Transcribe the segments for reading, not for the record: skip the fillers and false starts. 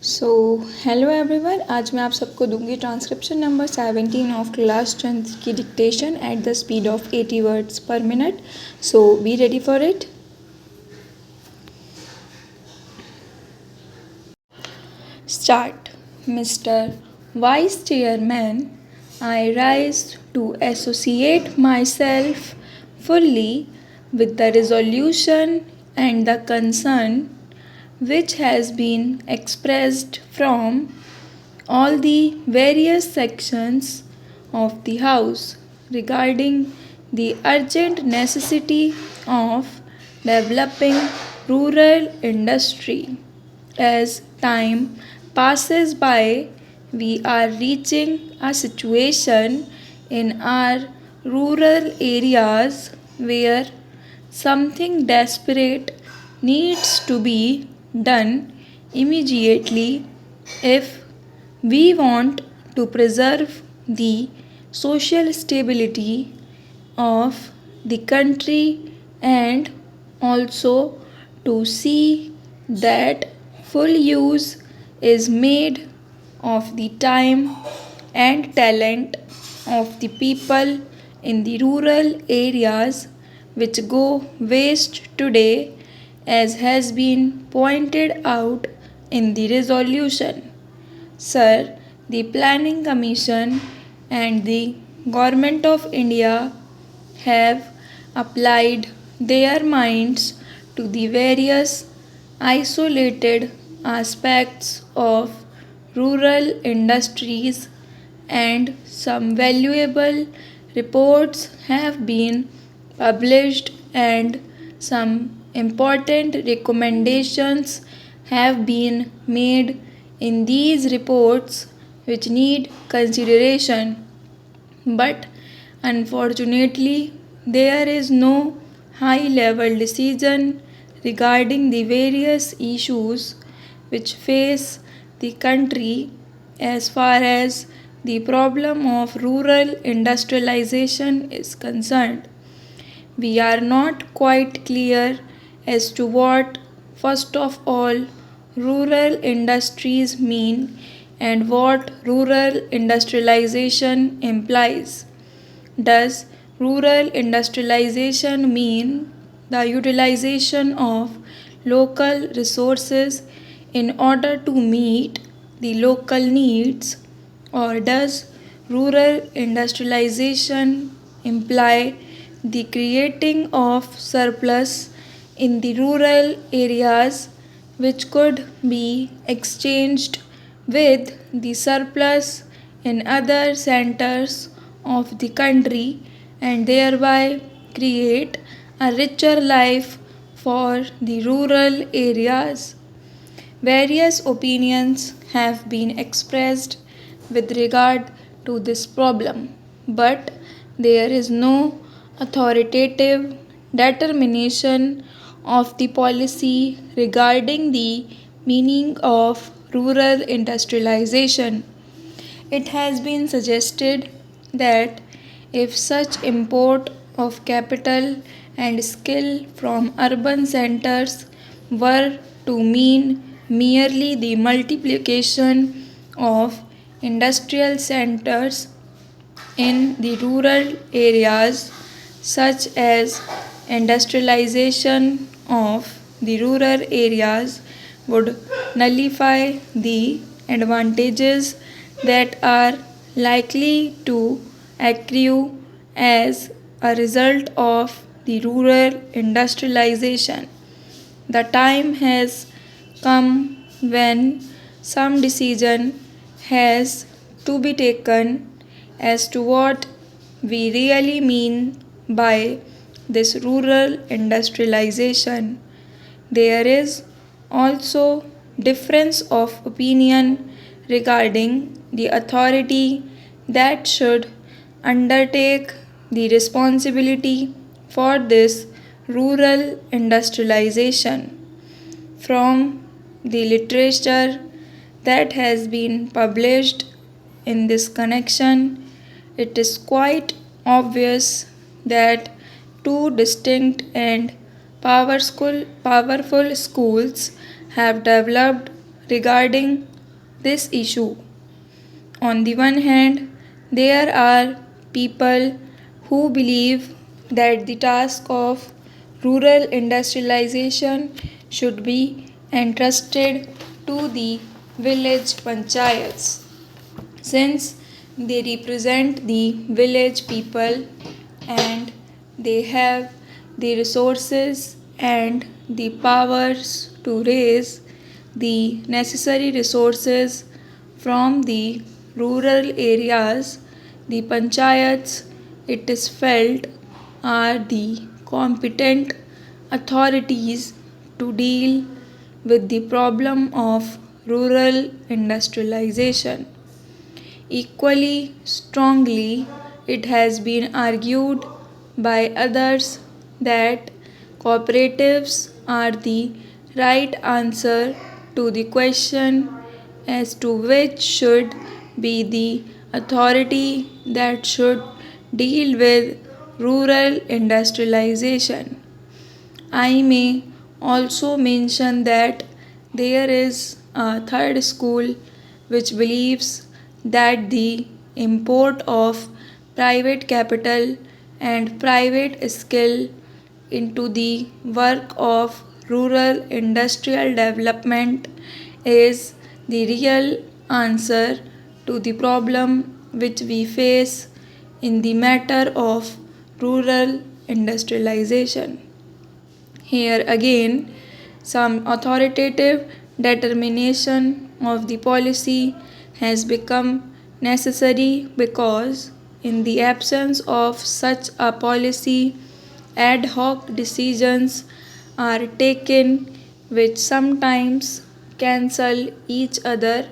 So hello everyone, आज मैं आप सबको दूंगी transcription number 17 of class 10th की dictation at the speed of 80 words पर minute. So be ready for it. Start. Mister vice chairman, I rise to associate myself fully with the resolution and the concern which has been expressed from all the various sections of the House regarding the urgent necessity of developing rural industry. As time passes by, we are reaching a situation in our rural areas where something desperate needs to be done immediately if we want to preserve the social stability of the country and also to see that full use is made of the time and talent of the people in the rural areas which go waste today, as has been pointed out in the resolution. Sir, the Planning Commission and the Government of India have applied their minds to the various isolated aspects of rural industries, and some valuable reports have been published and some important recommendations have been made in these reports which need consideration. But unfortunately, there is no high level decision regarding the various issues which face the country as far as the problem of rural industrialization is concerned. We are not quite clear as to what, first of all, rural industries mean and what rural industrialization implies. Does rural industrialization mean the utilization of local resources in order to meet the local needs, or does rural industrialization imply the creating of surplus in the rural areas which could be exchanged with the surplus in other centers of the country and thereby create a richer life for the rural areas? Various opinions have been expressed with regard to this problem, but there is no authoritative determination of the policy regarding the meaning of rural industrialization. It has been suggested that if such import of capital and skill from urban centers were to mean merely the multiplication of industrial centers in the rural areas, such as industrialization of the rural areas would nullify the advantages that are likely to accrue as a result of the rural industrialization. The time has come when some decision has to be taken as to what we really mean by this rural industrialization. There is also difference of opinion regarding the authority that should undertake the responsibility for this rural industrialization. From the literature that has been published in this connection, it is quite obvious that two distinct and powerful schools have developed regarding this issue. On the one hand, there are people who believe that the task of rural industrialization should be entrusted to the village panchayats since they represent the village people and they have the resources and the powers to raise the necessary resources from the rural areas. The panchayats, it is felt, are the competent authorities to deal with the problem of rural industrialization. Equally strongly, it has been argued by others that cooperatives are the right answer to the question as to which should be the authority that should deal with rural industrialization. I may also mention that there is a third school which believes that the import of private capital and private skill into the work of rural industrial development is the real answer to the problem which we face in the matter of rural industrialization. Here again, some authoritative determination of the policy has become necessary because, in the absence of such a policy, ad hoc decisions are taken which sometimes cancel each other,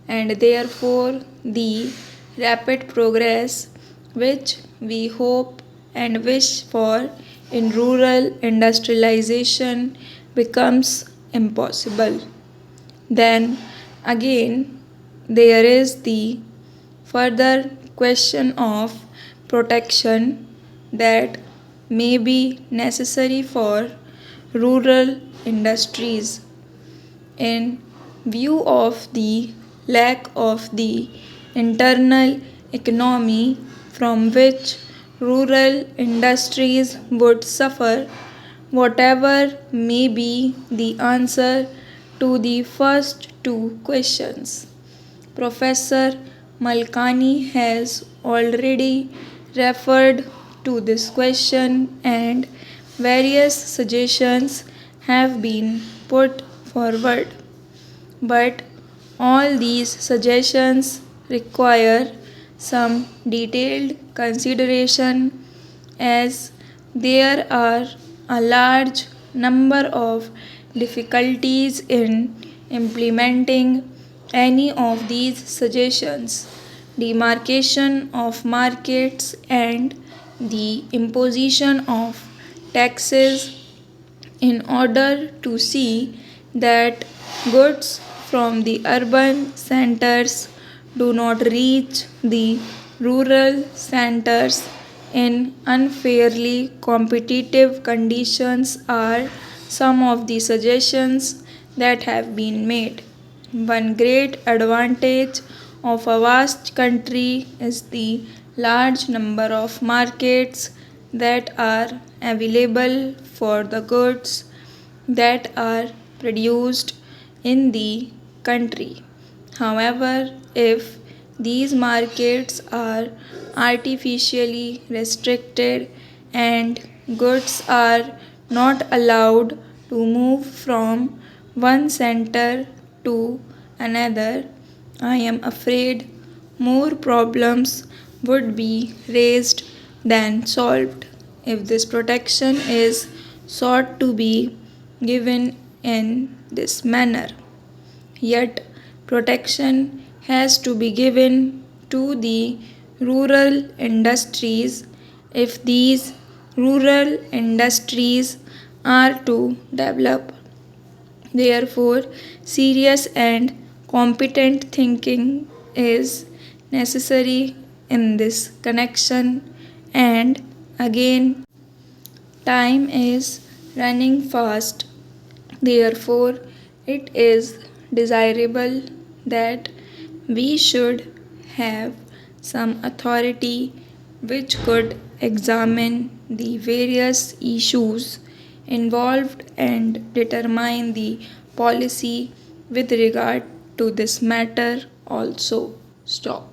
and therefore the rapid progress which we hope and wish for in rural industrialization becomes impossible. Then again, there is the further question of protection that may be necessary for rural industries in view of the lack of the internal economy from which rural industries would suffer. Whatever may be the answer to the first two questions, Professor Malkani has already referred to this question and various suggestions have been put forward. But all these suggestions require some detailed consideration as there are a large number of difficulties in implementing any of these suggestions. Demarcation of markets and the imposition of taxes in order to see that goods from the urban centers do not reach the rural centers in unfairly competitive conditions are some of the suggestions that have been made. One great advantage of a vast country is the large number of markets that are available for the goods that are produced in the country. However, if these markets are artificially restricted and goods are not allowed to move from one center to another, I am afraid more problems would be raised than solved if this protection is sought to be given in this manner. Yet, protection has to be given to the rural industries if these rural industries are to develop. Therefore, serious and competent thinking is necessary in this connection, and again, time is running fast. Therefore, it is desirable that we should have some authority which could examine the various issues involved and determine the policy with regard to this matter also. Stop.